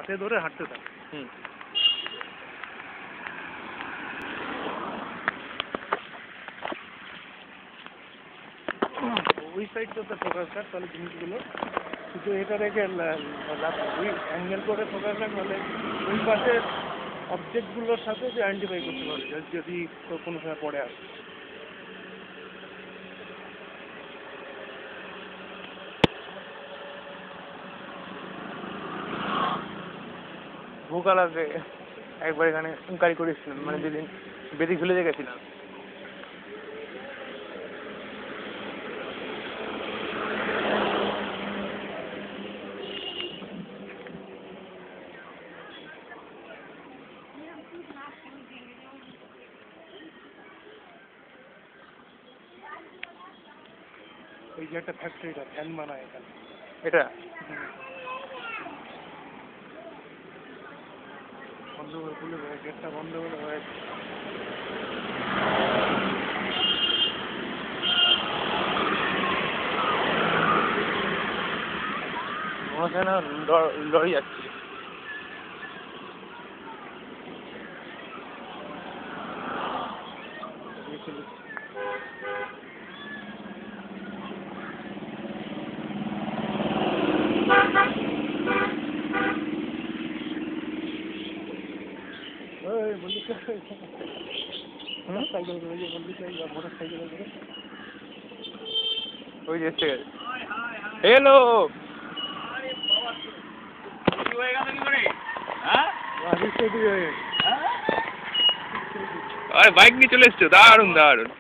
হাতে ধরে হাঁটতে থাক। ওই সাইডটাতে ফোকাস রাখ, তাহলে জিনিসগুলো শুধু এটা রেখে ওই অ্যাঙ্গেল করে ফোকাস রাখ, তাহলে ওই পাশের অবজেক্টগুলোর সাথে যে আইডেন্টিফাই করতে পারবে যদি কোনো সময় পড়ে আসে। ভোকাল আগে একবার এখানে গাড়ি করেছিলাম, মানে যেদিন বেদি ঝুলে গেছিলাম। ওই যে একটা ফ্যাক্টরিটা ফ্যান বানায় এখানে, এটা বন্ধ করে খুলে গেটটা বন্ধ করে হয়েছে। মনে হয় না লরি যাচ্ছে। সাইকেল করে যে বললি মোটর সাইকেল করে ওই যে এসে গেছে। হ্যালো, বাইক নিয়ে চলে এসছো, দারুন দারুন।